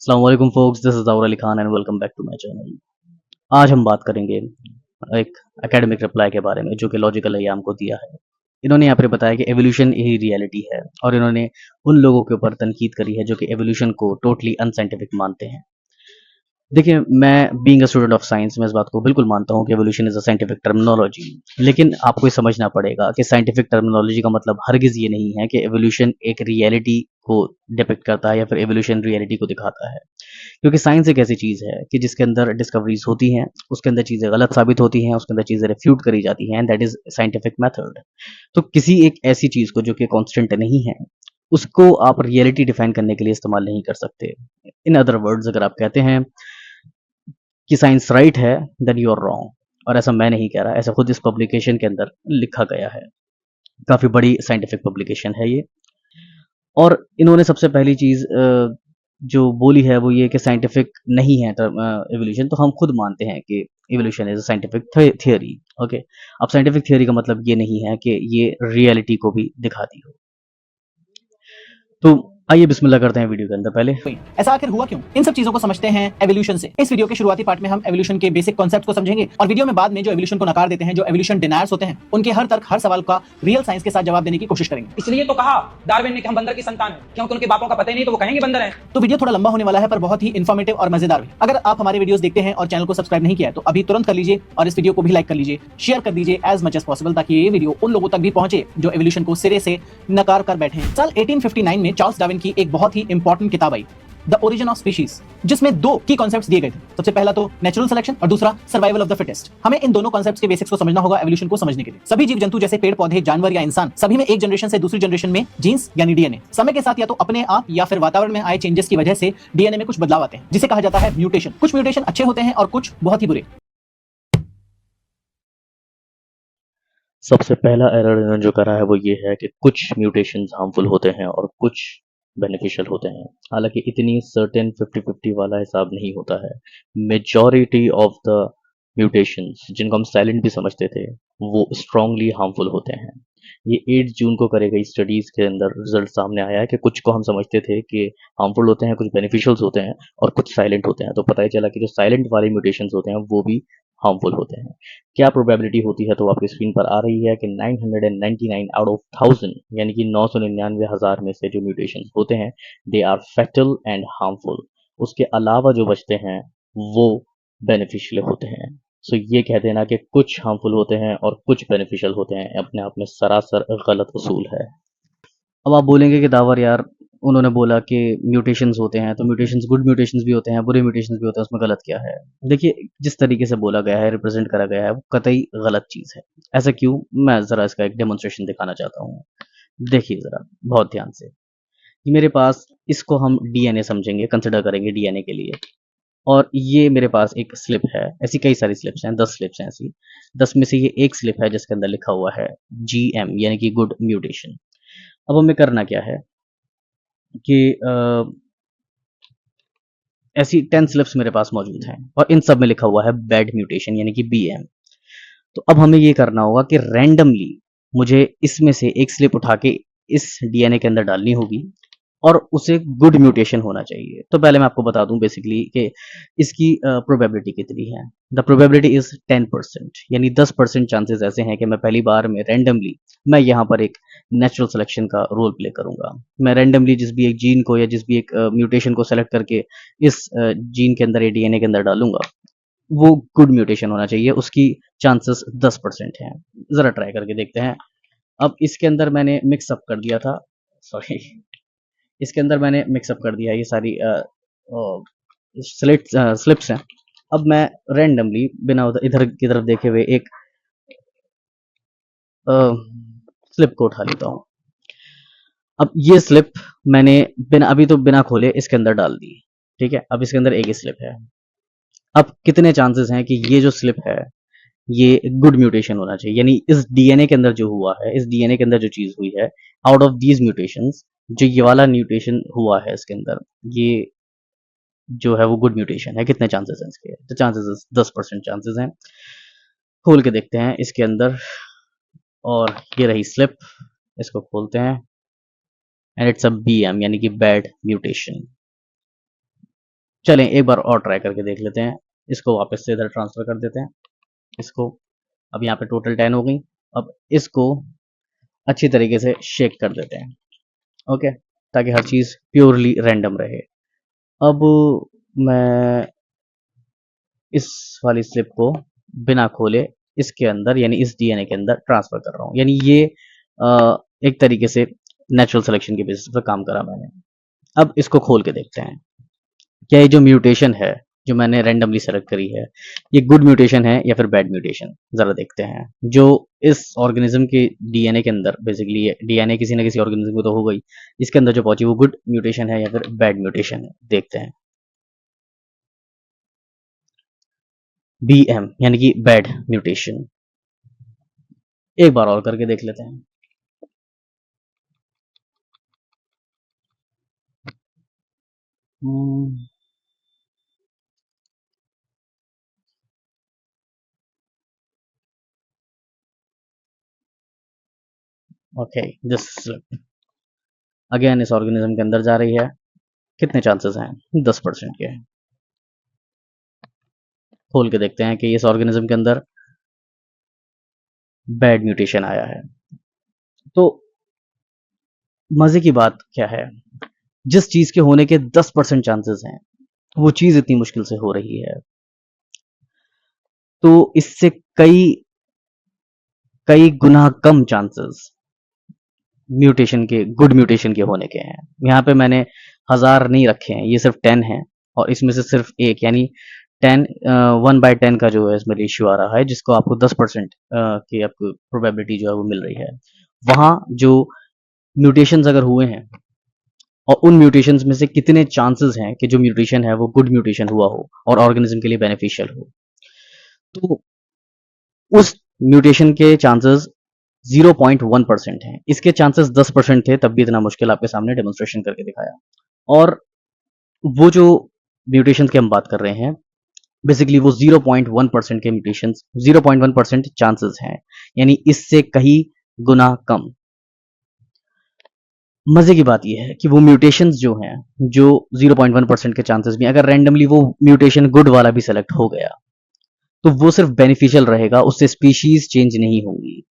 अस्सलाम वालेकुम folks, this is Dawood Ali Khan and welcome back to my channel. आज हम बात करेंगे एक एकेडमिक रिप्लाई के बारे में जो कि लॉजिकल अय्याम को दिया है। इन्होंने यहाँ पे बताया कि एवोल्यूशन ही रियलिटी है और इन्होंने उन लोगों के ऊपर तनकीद करी है जो कि एवोल्यूशन को टोटली अनसाइंटिफिक मानते हैं। देखिए, मैं being a student of science में इस बात को बिल्कुल मानता हूँ कि evolution is a scientific terminology. लेकिन आपको ये समझना पड़ेगा कि साइंटिफिक टर्मिनोलॉजी का मतलब हरगिज़ ये नहीं है कि एवोल्यूशन एक रियलिटी को डिपिक्ट करता है या फिर एवोल्यूशन रियलिटी को दिखाता है। क्योंकि साइंस एक ऐसी चीज़ है कि जिसके अंदर डिस्कवरीज होती हैं, उसके अंदर चीज़ें गलत साबित होती हैं, उसके अंदर चीज़ें रिफ्यूट करी जाती हैं, and that is scientific method. तो किसी एक ऐसी चीज़ को जो कि कांस्टेंट नहीं है, उसको आप रियलिटी डिफाइन करने के लिए इस्तेमाल नहीं कर सकते। इन अदर वर्ड्स, अगर आप कहते हैं कि साइंस राइट है, देन यू आर रॉन्ग। और ऐसा मैं नहीं कह रहा, ऐसा खुद इस पब्लिकेशन के अंदर लिखा गया है। काफ़ी बड़ी साइंटिफिक पब्लिकेशन है ये। और इन्होंने सबसे पहली चीज़ जो बोली है वो ये कि साइंटिफिक नहीं है एवोल्यूशन। तो हम खुद मानते हैं कि evolution is a scientific theory. Okay, अब साइंटिफिक थियोरी का मतलब ये नहीं है कि ये रियलिटी को भी दिखाती हो। तो आइए बिस्मिल्लाह करते हैं वीडियो के अंदर पहले। हुई। ऐसा आखिर हुआ क्यों? इन सब चीजों को समझते हैं एवोल्यूशन से। इस वीडियो के शुरुआती पार्ट में हम एवोल्यूशन के बेसिक कॉन्सेप्ट को समझेंगे और वीडियो में बाद में जो एवोल्यूशन को नकार देते हैं, जो एवोल्यूशन डिनायर्स होते हैं, उनके हर तर्क, हर सवाल का रियल साइंस के साथ जवाब देने की कोशिश करेंगे। इसलिए तो कहा डार्विन ने कि हम बंदर की संतान हैं, क्योंकि उनके बापों का पता ही नहीं तो वो कहेंगे बंदर हैं। तो वीडियो थोड़ा लंबा होने वाला है पर बहुत ही इन्फॉर्मेटिव और मजेदार भी। अगर आप हमारे वीडियोस देखते हैं और चैनल को सब्सक्राइब नहीं किया है तो अभी तुरंत कर लीजिए और इस वीडियो को भी लाइक कर लीजिए, शेयर कर दीजिए एज मच एज पॉसिबल, ताकि ये वीडियो उन लोगों तक भी पहुंचे जो एवोल्यूशन को सिरे से नकार कर बैठे हैं। साल 1859 में चार्ल्स डार्विन की एक बहुत ही इंपॉर्टेंट किताब आई, द ओरिजिन ऑफ स्पीशीज, जिसमें दो की कॉन्सेप्ट्स दिए गए थे। सबसे पहला तो नेचुरल सिलेक्शन और दूसरा सर्वाइवल ऑफ द फिटेस्ट। हमें इन दोनों कॉन्सेप्ट्स के बेसिक्स को समझना होगा एवोल्यूशन को समझने के लिए। सभी जीव जंतु जैसे पेड़ पौधे, जानवर या इंसान, सभी में एक जनरेशन से दूसरी जनरेशन में जीन्स यानी डीएनए समय के साथ या तो अपने आप या फिर वातावरण में आए चेंजेस की वजह से डीएनए में कुछ बदलाव आते हैं, जिसे कहा जाता है म्यूटेशन। कुछ म्यूटेशन अच्छे होते हैं और कुछ बहुत ही बुरे। सबसे पहला एरर इन्होंने जो करा है वो ये है कि कुछ म्यूटेशंस हार्मफुल होते हैं और कुछ बेनिफिशियल होते हैं। हालांकि इतनी सर्टेन 50-50 वाला हिसाब नहीं होता है। मेजॉरिटी ऑफ द म्यूटेशंस जिनको हम साइलेंट भी समझते थे वो स्ट्रांगली हार्मफुल होते हैं। ये 8 जून को करे गई स्टडीज़ के अंदर रिजल्ट सामने आया है कि कुछ को हम समझते थे कि हार्मफुल होते हैं, कुछ बेनिफिशियल्स होते हैं और कुछ साइलेंट होते हैं। तो पता ही चला कि जो साइलेंट वाले म्यूटेशंस होते हैं वो भी हार्मफुल होते हैं। क्या प्रोबेबिलिटी होती है तो आपकी स्क्रीन पर आ रही है कि 999 आउट ऑफ 1000 यानी कि 999,000 में से जो म्यूटेशन होते हैं they are fatal and harmful. उसके अलावा जो बचते हैं वो बेनिफिशियल होते हैं। सो ये कह देना कि कुछ हार्मफुल होते हैं और कुछ बेनिफिशियल होते हैं अपने आप में सरासर गलत उसूल है। अब आप बोलेंगे कि दावर यार, उन्होंने बोला कि म्यूटेशंस होते हैं तो म्यूटेशंस गुड म्यूटेशंस भी होते हैं, बुरे म्यूटेशंस भी होते हैं, उसमें गलत क्या है? देखिए, जिस तरीके से बोला गया है, रिप्रेजेंट करा गया है, वो कतई गलत चीज़ है। ऐसा क्यों? मैं ज़रा इसका एक डेमोन्स्ट्रेशन दिखाना चाहता हूँ। देखिए ज़रा बहुत ध्यान से। ये मेरे पास, इसको हम डीएनए समझेंगे, कंसिडर करेंगे डीएनए के लिए। और ये मेरे पास एक स्लिप है। ऐसी कई सारी स्लिप्स हैं, 10 स्लिप्स हैं ऐसी। 10 में से ये एक स्लिप है जिसके अंदर लिखा हुआ है जीएम यानी कि गुड म्यूटेशन। अब हमें करना क्या है कि ऐसी 10 स्लिप्स मेरे पास मौजूद हैं और इन सब में लिखा हुआ है बैड म्यूटेशन यानी कि बीएम। तो अब हमें ये करना होगा कि रैंडमली मुझे इसमें से एक स्लिप उठा के इस डीएनए के अंदर डालनी होगी और उसे गुड म्यूटेशन होना चाहिए। तो पहले मैं आपको बता दूं बेसिकली कि इसकी प्रोबेबिलिटी कितनी है। द प्रोबेबिलिटी इज 10%, यानी 10% चांसेस ऐसे हैं कि मैं पहली बार में रैंडमली, मैं यहाँ पर एक नेचुरल सिलेक्शन का रोल प्ले करूंगा। मैं रैंडमली जिस भी एक जीन को या जिस भी एक म्यूटेशन को सेलेक्ट करके इस जीन के अंदर या डीएनए के अंदर डालूंगा, वो गुड म्यूटेशन होना चाहिए। उसकी चांसेस 10% हैं। ज़रा ट्राई करके देखते हैं। अब इसके अंदर मैंने मिक्स अप कर दिया था, सॉरी, इसके अंदर मैंने मिक्सअप कर दिया ये सारी स्लिप्स हैं। अब मैं रैंडमली बिना इधर की तरफ देखे हुए एक स्लिप को उठा लेता हूँ। अब ये स्लिप मैंने बिना, अभी तो बिना खोले इसके अंदर डाल दी। ठीक है, अब इसके अंदर एक ही स्लिप है। अब कितने चांसेस हैं कि ये जो स्लिप है ये गुड म्यूटेशन होना चाहिए, यानी इस डीएनए के अंदर जो हुआ है, इस डीएनए के अंदर जो चीज हुई है, आउट ऑफ दीज म्यूटेशंस, जो ये वाला म्यूटेशन हुआ है इसके अंदर, ये जो है वो गुड म्यूटेशन है। कितने चांसेस हैं इसके? तो चांसेस 10% चांसेस हैं। खोल के देखते हैं इसके अंदर, और ये रही स्लिप। इसको खोलते हैं एंड इट्स अ बीएम यानी कि बैड म्यूटेशन। चलें एक बार और ट्राई करके देख लेते हैं। इसको वापस से इधर ट्रांसफ़र कर देते हैं। इसको अब यहाँ पे टोटल 10 हो गई। अब इसको अच्छी तरीके से शेक कर देते हैं, ओके, ताकि हर चीज़ प्योरली रैंडम रहे। अब मैं इस वाली स्लिप को बिना खोले इसके अंदर यानी इस डीएनए के अंदर ट्रांसफ़र कर रहा हूँ। यानी ये एक तरीके से नेचुरल सिलेक्शन के बेसिस पर काम करा मैंने। अब इसको खोल के देखते हैं, क्या ये जो म्यूटेशन है जो मैंने रैंडमली सेलेक्ट करी है ये गुड म्यूटेशन है या फिर बैड म्यूटेशन, ज़रा देखते हैं। जो इस ऑर्गेनिज्म के डीएनए के अंदर बेसिकली डीएनए किसी न किसी ऑर्गेनिज्म को तो हो गई, इसके अंदर जो पहुंची वो गुड म्यूटेशन है या फिर बैड म्यूटेशन है, देखते हैं। BM यानी कि बैड म्यूटेशन। एक बार और करके देख लेते हैं। ओके, दिस अगेन इस ऑर्गेनिज्म के अंदर जा रही है। कितने चांसेस हैं? 10% के। खोल के देखते हैं कि इस ऑर्गेनिज्म के अंदर बैड म्यूटेशन आया है। तो मजे की बात क्या है, जिस चीज के होने के 10% चांसेस हैं वो चीज इतनी मुश्किल से हो रही है। तो इससे कई कई गुना कम चांसेस म्यूटेशन के, गुड म्यूटेशन के होने के हैं। यहाँ पे मैंने 1000 नहीं रखे हैं, ये सिर्फ 10 है और इसमें से सिर्फ एक यानी 10 1/10 का जो है इसमें रेशियो आ रहा है, जिसको आपको 10% की आपको प्रोबेबिलिटी जो है वो मिल रही है। वहाँ जो म्यूटेशंस अगर हुए हैं और उन म्यूटेशंस में से कितने चांसेस हैं कि जो म्यूटेशन है वो गुड म्यूटेशन हुआ हो और ऑर्गेनिज्म के लिए बेनिफिशियल हो, तो उस म्यूटेशन के चांसेस 0.1% हैं। इसके चांसेस 10% थे, तब भी इतना मुश्किल आपके सामने डेमोन्स्ट्रेशन करके दिखाया। और वो जो म्यूटेशंस की हम बात कर रहे हैं बेसिकली वो 0.1% के म्यूटेशंस, 0.1% चांसेस हैं, यानी इससे कहीं गुना कम। मजे की बात यह है कि वो म्यूटेशंस जो हैं, जो 0.1% के चांसेस भी, अगर रैंडमली वो म्यूटेशन गुड वाला भी सेलेक्ट हो गया तो वो सिर्फ बेनिफिशियल रहेगा, उससे स्पीशीज चेंज नहीं होंगी।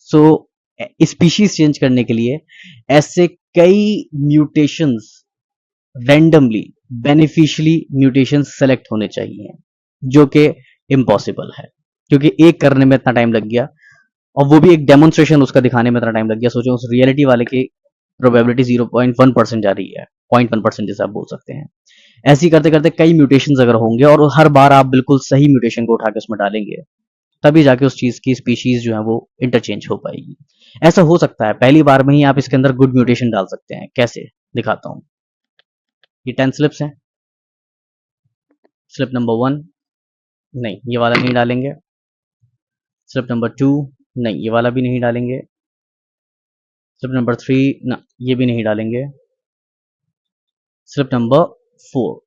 सो स्पीशीज चेंज करने के लिए ऐसे कई mutations randomly beneficially mutations select होने चाहिए, जो कि इम्पॉसिबल है क्योंकि एक करने में इतना टाइम लग गया और वो भी एक डेमोन्स्ट्रेशन उसका दिखाने में इतना टाइम लग गया। सोचो उस रियलिटी वाले की प्रोबेबिलिटी 0.1% जा रही है, 0.1% जैसे आप बोल सकते हैं। ऐसे ही करते करते कई म्यूटेशंस अगर होंगे और हर बार आप बिल्कुल सही म्यूटेशन को उठा के उसमें डालेंगे, तभी जाके उस चीज की स्पीशीज जो है वो इंटरचेंज हो पाएगी। ऐसा हो सकता है पहली बार में ही आप इसके अंदर गुड म्यूटेशन डाल सकते हैं। कैसे, दिखाता हूं। ये 10 स्लिप्स हैं। स्लिप नंबर 1 नहीं, ये वाला नहीं डालेंगे। स्लिप नंबर 2 नहीं, ये वाला भी नहीं डालेंगे। स्लिप नंबर 3 ना, ये भी नहीं डालेंगे। स्लिप नंबर 4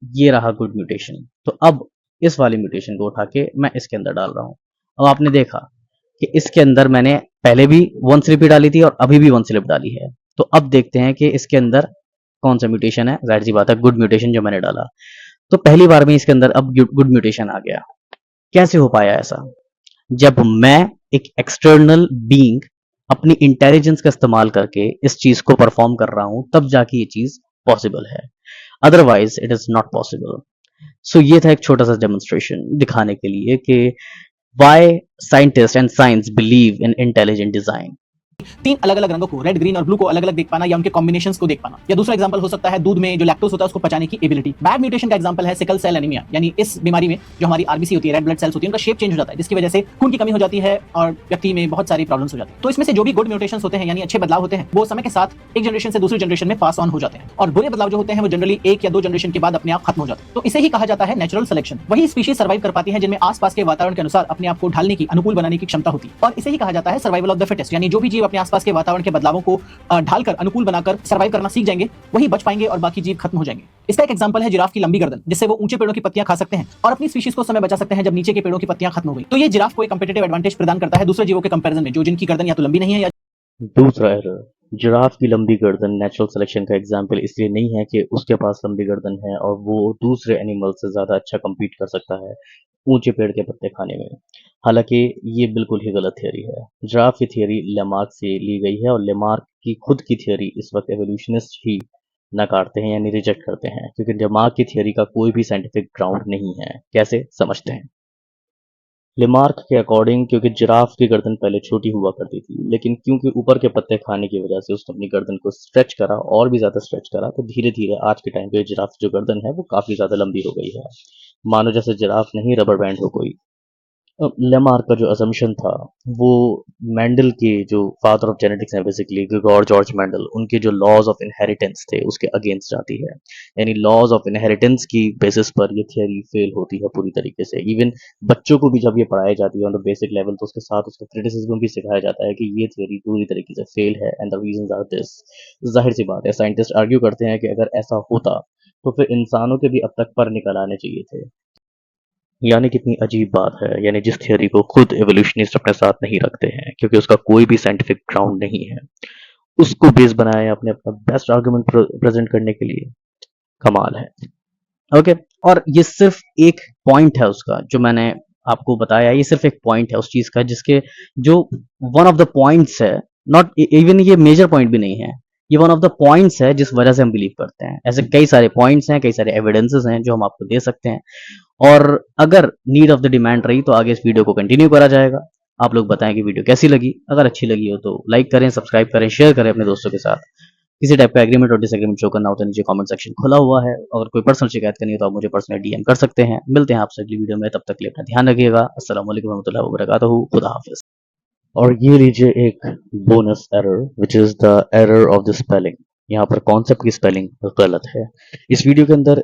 ये रहा गुड म्यूटेशन। तो अब इस वाली म्यूटेशन को उठा के मैं इसके अंदर डाल रहा हूं। अब आपने देखा कि इसके अंदर मैंने पहले भी 1 स्लिप ही डाली थी और अभी भी 1 स्लिप डाली है। तो अब देखते हैं कि इसके अंदर कौन सा म्यूटेशन है। जाहिर सी बात है गुड म्यूटेशन जो मैंने डाला। तो पहली बार में इसके अंदर अब गुड म्यूटेशन आ गया। कैसे हो पाया ऐसा? जब मैं एक एक्सटर्नल बीइंग अपनी इंटेलिजेंस का इस्तेमाल करके इस चीज को परफॉर्म कर रहा हूं, तब जाके ये चीज पॉसिबल है, otherwise it is not possible. So ये था एक छोटा सा डेमोन्स्ट्रेशन दिखाने के लिए कि why scientist and science believe in intelligent design. 3 अलग-अलग रंगों को, रेड, ग्रीन और ब्लू को अलग-अलग देख पाना या उनके कॉम्बिनेशंस को देख पाना। या दूसरा एग्जांपल हो सकता है दूध में जो लैक्टोज होता है उसको पचाने की एबिलिटी। बैड म्यूटेशन का एग्जांपल है सिकल सेल एनीमिया, यानी इस बीमारी में जो हमारी आरबीसी होती है, रेड ब्लड सेल्स होती है, उनका शेप चेंज हो जाता है, जिसकी वजह से खून की कमी हो जाती है और व्यक्ति में बहुत सारी प्रॉब्लम्स हो जाती है। तो इसमें से जो भी गुड म्यूटेशंस होते हैं यानी अच्छे बदलाव होते हैं, वो समय के साथ एक जनरेशन से दूसरी जनरेशन में पास ऑन हो जाते हैं और बुरे बदलाव जो होते हैं वो जनरली 1 या 2 जनरेशन के बाद अपने आप खत्म हो जाते हैं। तो इसे ही कहा जाता है नेचुरल सिलेक्शन। वही स्पीशीज सर्वाइव कर पाती है जिनमें आसपास के वातावरण के अनुसार अपने आप को ढालने की, अनुकूल बनाने की क्षमता होती है। और इसे ही कहा जाता है सर्वाइवल ऑफ द फिटेस्ट, यानी जो भी जीव अपने आसपास के वातावरण के बदलावों को ढालकर, अनुकूल बनाकर सर्वाइव करना सीख जाएंगे, वही बच पाएंगे और बाकी जीव खत्म हो जाएंगे। इसका एक एग्जांपल है जिराफ की लंबी गर्दन, जिससे वो ऊंचे पेड़ों की पत्तियां खा सकते हैं और अपनी स्पीशीज को समय बचा सकते हैं जब नीचे के पेड़ों की पत्तियां खत्म हो गई। तो ये जिराफ को एक कंपेटिटिव एडवांटेज प्रदान करता है दूसरे जीवों के कंपैरिजन में, जो जिनकी गर्दन या तो लंबी नहीं है या दूसरा एरर, जिराफ की लंबी गर्दन नेचुरल सिलेक्शन का एग्जाम्पल इसलिए नहीं है कि उसके पास लंबी गर्दन है और वो दूसरे एनिमल से ज़्यादा अच्छा compete कर सकता है ऊंचे पेड़ के पत्ते खाने में। हालांकि ये बिल्कुल ही गलत थियरी है। जिराफ की थियरी लेमार्क से ली गई है और लेमार्क की खुद की थियरी इस वक्त एवोल्यूशनिस्ट ही नकारते हैं यानी रिजेक्ट करते हैं, क्योंकि लेमार्क की थियरी का कोई भी साइंटिफिक ग्राउंड नहीं है। कैसे समझते हैं? लेमार्क के अकॉर्डिंग क्योंकि जिराफ की गर्दन पहले छोटी हुआ करती थी, लेकिन क्योंकि ऊपर के पत्ते खाने की वजह से उसने अपनी गर्दन को स्ट्रेच करा और भी ज़्यादा स्ट्रेच करा, तो धीरे धीरे आज के टाइम पे जिराफ की जो गर्दन है वो काफ़ी ज़्यादा लंबी हो गई है, मानो जैसे जिराफ नहीं रबर बैंड हो कोई। लेमार्क का जो असम्पशन था वो मेंडल के जो फादर ऑफ जेनेटिक्स हैं बेसिकली ग्रेगोर जॉर्ज मेंडल, उनके जो लॉज ऑफ इनहेरिटेंस थे उसके अगेंस्ट जाती है। यानी लॉज ऑफ इनहेरिटेंस की बेसिस पर ये थियरी फेल होती है पूरी तरीके से। इवन बच्चों को भी जब ये पढ़ाई जाती है ऑन द बेसिक लेवल तो उसके साथ उसका क्रिटिसिज्म भी सिखाया जाता है कि ये थियरी पूरी तरीके से फेल है and the reasons are this. जाहिर सी बात है, साइंटिस्ट आर्ग्यू करते हैं कि अगर ऐसा होता तो फिर इंसानों के भी अब तक पर निकल आने चाहिए थे। यानी कितनी अजीब बात है, यानी जिस थियरी को खुद एवोल्यूशनिस्ट अपने साथ नहीं रखते हैं क्योंकि उसका कोई भी साइंटिफिक ग्राउंड नहीं है, उसको बेस बनाया अपने अपना बेस्ट आर्गुमेंट प्रेजेंट करने के लिए। कमाल है। ओके, और ये सिर्फ एक पॉइंट है उसका जो मैंने आपको बताया, ये सिर्फ एक पॉइंट है उस चीज का जिसके जो वन ऑफ द पॉइंट्स है, नॉट इवन ये मेजर पॉइंट भी नहीं है, ये वन ऑफ द पॉइंट्स है जिस वजह से हम बिलीव करते हैं। ऐसे कई सारे पॉइंट्स हैं, कई सारे एविडेंसेस हैं जो हम आपको दे सकते हैं, और अगर नीड ऑफ द डिमांड रही तो आगे इस वीडियो को कंटिन्यू करा जाएगा। आप लोग बताएं कि वीडियो कैसी लगी। अगर अच्छी लगी हो तो लाइक करें, सब्सक्राइब करें, शेयर करें अपने दोस्तों के साथ। किसी टाइप का एग्रीमेंट और डिसएग्रीमेंट शो करना हो तो नीचे कमेंट सेक्शन खुला हुआ है। अगर कोई पर्सनल शिकायत करनी हो तो आप मुझे पर्सनली डीएम कर सकते हैं। मिलते हैं आपसे अगली वीडियो में, तब तक के लिए अपना ध्यान रखिएगा। अस्सलाम वालेकुम रहमतुल्लाहि व बरकातहू। खुदा हाफिज। और ये लीजिए एक bonus error which is the error of the spelling. यहाँ पर कॉन्सेप्ट की स्पेलिंग गलत है। इस वीडियो के अंदर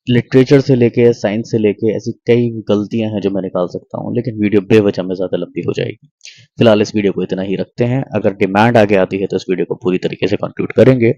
लिटरेचर से लेके साइंस से लेके ऐसी कई गलतियां हैं जो मैं निकाल सकता हूँ, लेकिन वीडियो बेवजह में ज़्यादा लंबी हो जाएगी। फिलहाल इस वीडियो को इतना ही रखते हैं। अगर डिमांड आगे आती है तो इस वीडियो को पूरी तरीके से कंक्लूड करेंगे।